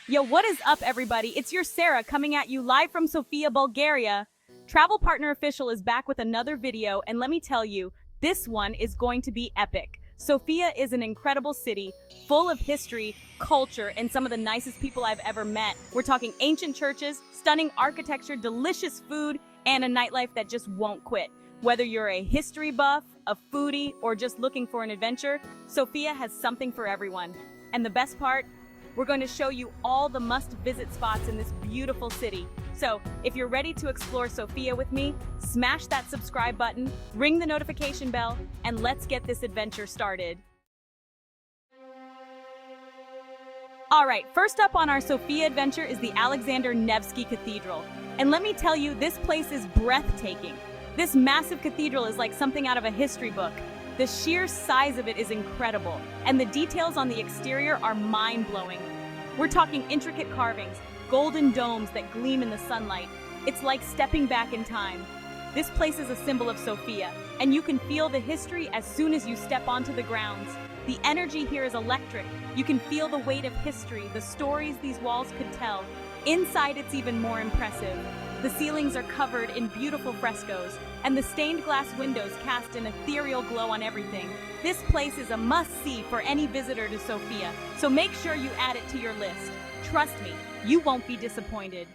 Yo, what is up, everybody? It's your Sarah coming at you live from Sofia, Bulgaria. Travel Partner Official is back with another video, and let me tell you, this one is going to be epic. Sofia is an incredible city, full of history, culture, and some of the nicest people I've ever met. We're talking ancient churches, stunning architecture, delicious food, and a nightlife that just won't quit. Whether you're a history buff, a foodie, or just looking for an adventure, Sofia has something for everyone. And the best part? We're going to show you all the must-visit spots in this beautiful city. So, if you're ready to explore Sofia with me, smash that subscribe button, ring the notification bell, and let's get this adventure started. Alright, first up on our Sofia adventure is the Alexander Nevsky Cathedral. And let me tell you, this place is breathtaking. This massive cathedral is like something out of a history book. The sheer size of it is incredible, and the details on the exterior are mind-blowing. We're talking intricate carvings, golden domes that gleam in the sunlight. It's like stepping back in time. This place is a symbol of Sofia, and you can feel the history as soon as you step onto the grounds. The energy here is electric. You can feel the weight of history, the stories these walls could tell. Inside, it's even more impressive. The ceilings are covered in beautiful frescoes, and the stained glass windows cast an ethereal glow on everything. This place is a must-see for any visitor to Sofia, so make sure you add it to your list. Trust me, you won't be disappointed.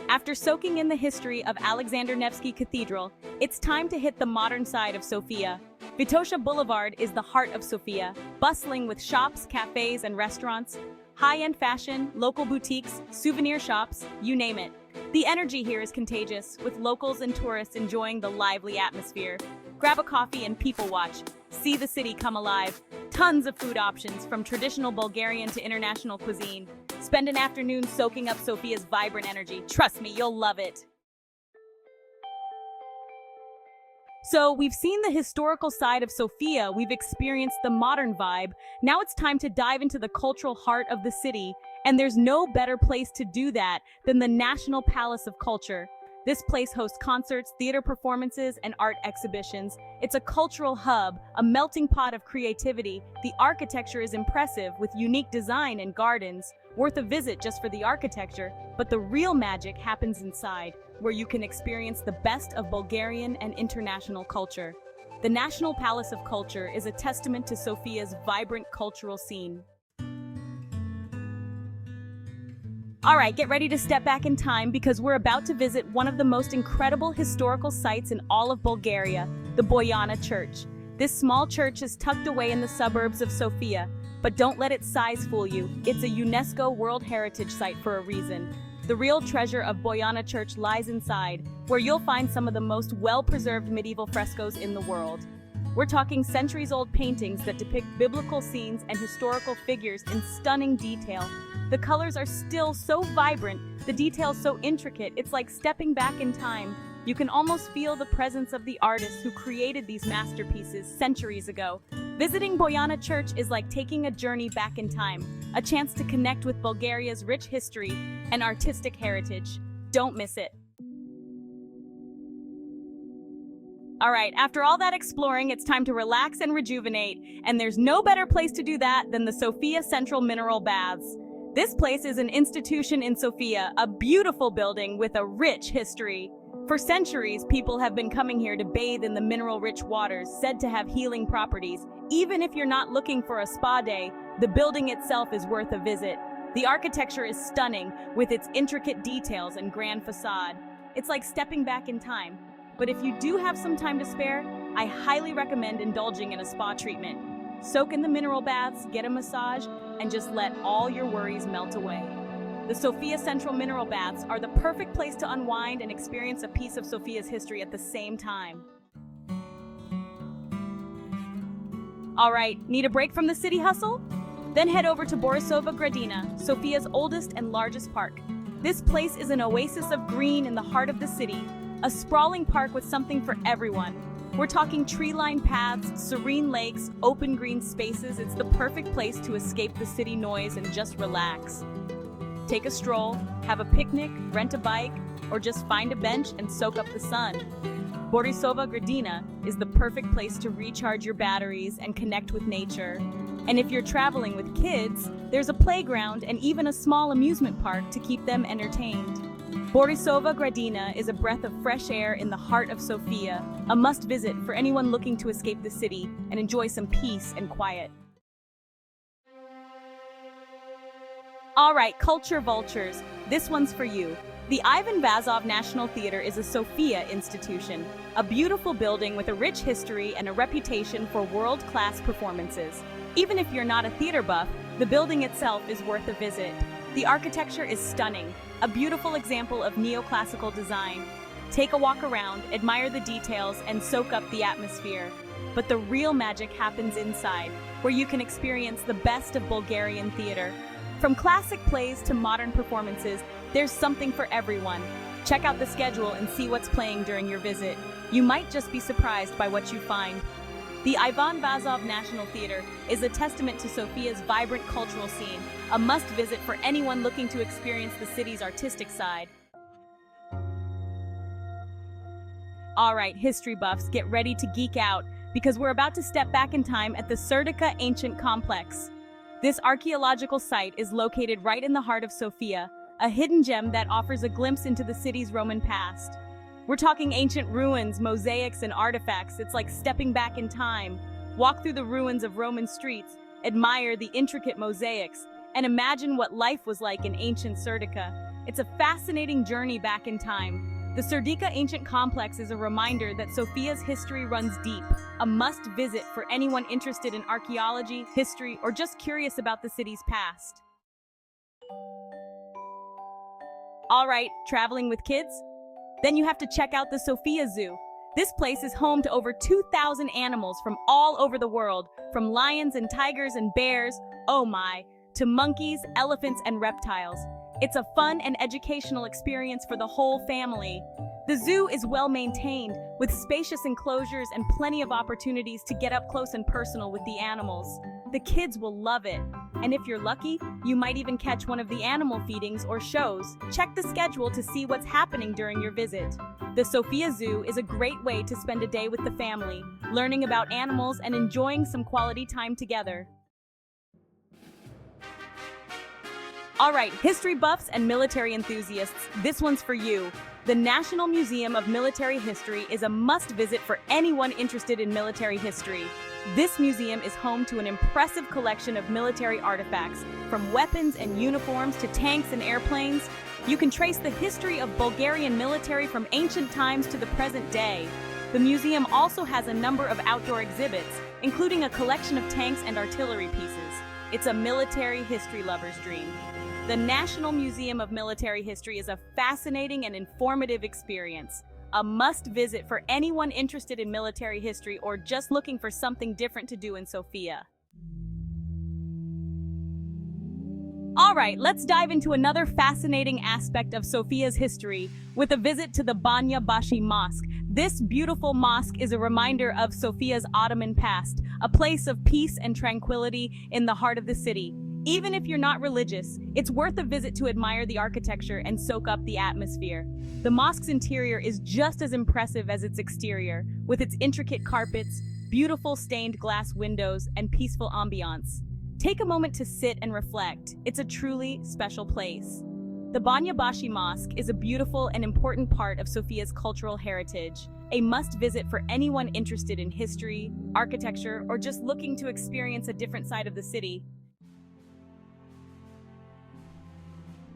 After soaking in the history of Alexander Nevsky Cathedral, it's time to hit the modern side of Sofia. Vitosha Boulevard is the heart of Sofia, bustling with shops, cafes, and restaurants. High-end fashion, local boutiques, souvenir shops, you name it. The energy here is contagious, with locals and tourists enjoying the lively atmosphere. Grab a coffee and people watch. See the city come alive. Tons of food options, from traditional Bulgarian to international cuisine. Spend an afternoon soaking up Sofia's vibrant energy. Trust me, you'll love it. So, we've seen the historical side of Sofia, we've experienced the modern vibe. Now it's time to dive into the cultural heart of the city, and there's no better place to do that than the National Palace of Culture. This place hosts concerts, theater performances, and art exhibitions. It's a cultural hub, a melting pot of creativity. The architecture is impressive, with unique design and gardens. Worth a visit just for the architecture, but the real magic happens inside, where you can experience the best of Bulgarian and international culture. The National Palace of Culture is a testament to Sofia's vibrant cultural scene. Alright, get ready to step back in time because we're about to visit one of the most incredible historical sites in all of Bulgaria, the Boyana Church. This small church is tucked away in the suburbs of Sofia, but don't let its size fool you. It's a UNESCO World Heritage Site for a reason. The real treasure of Boyana Church lies inside, where you'll find some of the most well-preserved medieval frescoes in the world. We're talking centuries-old paintings that depict biblical scenes and historical figures in stunning detail. The colors are still so vibrant, the details so intricate, it's like stepping back in time. You can almost feel the presence of the artists who created these masterpieces centuries ago. Visiting Boyana Church is like taking a journey back in time, a chance to connect with Bulgaria's rich history and artistic heritage. Don't miss it. Alright, after all that exploring, it's time to relax and rejuvenate, and there's no better place to do that than the Sofia Central Mineral Baths. This place is an institution in Sofia, a beautiful building with a rich history. For centuries, people have been coming here to bathe in the mineral-rich waters, said to have healing properties. Even if you're not looking for a spa day, the building itself is worth a visit. The architecture is stunning, with its intricate details and grand facade. It's like stepping back in time. But if you do have some time to spare, I highly recommend indulging in a spa treatment. Soak in the mineral baths, get a massage, and just let all your worries melt away. The Sofia Central Mineral Baths are the perfect place to unwind and experience a piece of Sofia's history at the same time. Alright, need a break from the city hustle? Then head over to Borisova Gradina, Sofia's oldest and largest park. This place is an oasis of green in the heart of the city, a sprawling park with something for everyone. We're talking tree-lined paths, serene lakes, open green spaces. It's the perfect place to escape the city noise and just relax. Take a stroll, have a picnic, rent a bike, or just find a bench and soak up the sun. Borisova Gradina is the perfect place to recharge your batteries and connect with nature. And if you're traveling with kids, there's a playground and even a small amusement park to keep them entertained. Borisova Gradina is a breath of fresh air in the heart of Sofia, a must-visit for anyone looking to escape the city and enjoy some peace and quiet. All right, culture vultures, this one's for you. The Ivan Vazov National Theater is a Sofia institution, a beautiful building with a rich history and a reputation for world-class performances. Even if you're not a theater buff, the building itself is worth a visit. The architecture is stunning, a beautiful example of neoclassical design. Take a walk around, admire the details, and soak up the atmosphere. But the real magic happens inside, where you can experience the best of Bulgarian theater. From classic plays to modern performances, there's something for everyone. Check out the schedule and see what's playing during your visit. You might just be surprised by what you find. The Ivan Vazov National Theater is a testament to Sofia's vibrant cultural scene, a must-visit for anyone looking to experience the city's artistic side. All right, history buffs, get ready to geek out, because we're about to step back in time at the Serdika Ancient Complex. This archaeological site is located right in the heart of Sofia, a hidden gem that offers a glimpse into the city's Roman past. We're talking ancient ruins, mosaics, and artifacts. It's like stepping back in time. Walk through the ruins of Roman streets, admire the intricate mosaics, and imagine what life was like in ancient Serdika. It's a fascinating journey back in time. The Serdika Ancient Complex is a reminder that Sofia's history runs deep, a must-visit for anyone interested in archaeology, history, or just curious about the city's past. All right, traveling with kids? Then you have to check out the Sofia Zoo. This place is home to over 2,000 animals from all over the world, from lions and tigers and bears, oh my, to monkeys, elephants, and reptiles. It's a fun and educational experience for the whole family. The zoo is well maintained, with spacious enclosures and plenty of opportunities to get up close and personal with the animals. The kids will love it. And if you're lucky, you might even catch one of the animal feedings or shows. Check the schedule to see what's happening during your visit. The Sofia Zoo is a great way to spend a day with the family, learning about animals and enjoying some quality time together. All right, history buffs and military enthusiasts, this one's for you. The National Museum of Military History is a must-visit for anyone interested in military history. This museum is home to an impressive collection of military artifacts, from weapons and uniforms to tanks and airplanes. You can trace the history of Bulgarian military from ancient times to the present day. The museum also has a number of outdoor exhibits, including a collection of tanks and artillery pieces. It's a military history lover's dream. The National Museum of Military History is a fascinating and informative experience, a must-visit for anyone interested in military history or just looking for something different to do in Sofia. All right, let's dive into another fascinating aspect of Sofia's history with a visit to the Banya Bashi Mosque. This beautiful mosque is a reminder of Sofia's Ottoman past, a place of peace and tranquility in the heart of the city. Even if you're not religious, it's worth a visit to admire the architecture and soak up the atmosphere. The mosque's interior is just as impressive as its exterior, with its intricate carpets, beautiful stained glass windows, and peaceful ambiance. Take a moment to sit and reflect. It's a truly special place. The Banya Bashi Mosque is a beautiful and important part of Sofia's cultural heritage, a must-visit for anyone interested in history, architecture, or just looking to experience a different side of the city.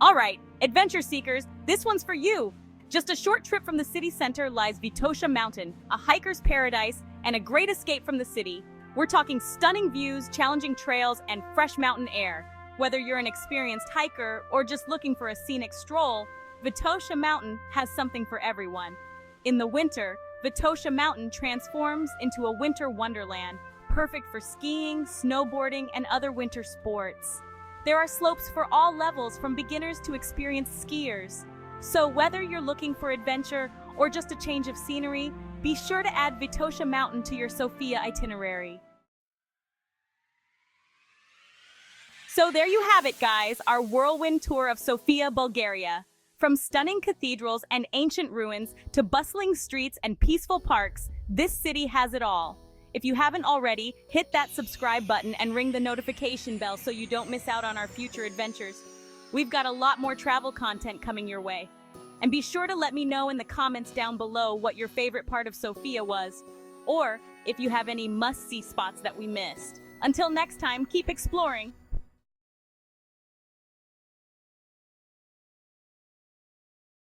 All right, adventure seekers, this one's for you. Just a short trip from the city center lies Vitosha Mountain, a hiker's paradise and a great escape from the city. We're talking stunning views, challenging trails, and fresh mountain air. Whether you're an experienced hiker or just looking for a scenic stroll, Vitosha Mountain has something for everyone. In the winter, Vitosha Mountain transforms into a winter wonderland, perfect for skiing, snowboarding, and other winter sports. There are slopes for all levels, from beginners to experienced skiers. So whether you're looking for adventure or just a change of scenery, be sure to add Vitosha Mountain to your Sofia itinerary. So there you have it, guys, our whirlwind tour of Sofia, Bulgaria. From stunning cathedrals and ancient ruins to bustling streets and peaceful parks, this city has it all. If you haven't already, hit that subscribe button and ring the notification bell so you don't miss out on our future adventures. We've got a lot more travel content coming your way. And be sure to let me know in the comments down below what your favorite part of Sofia was, or if you have any must-see spots that we missed. Until next time, keep exploring.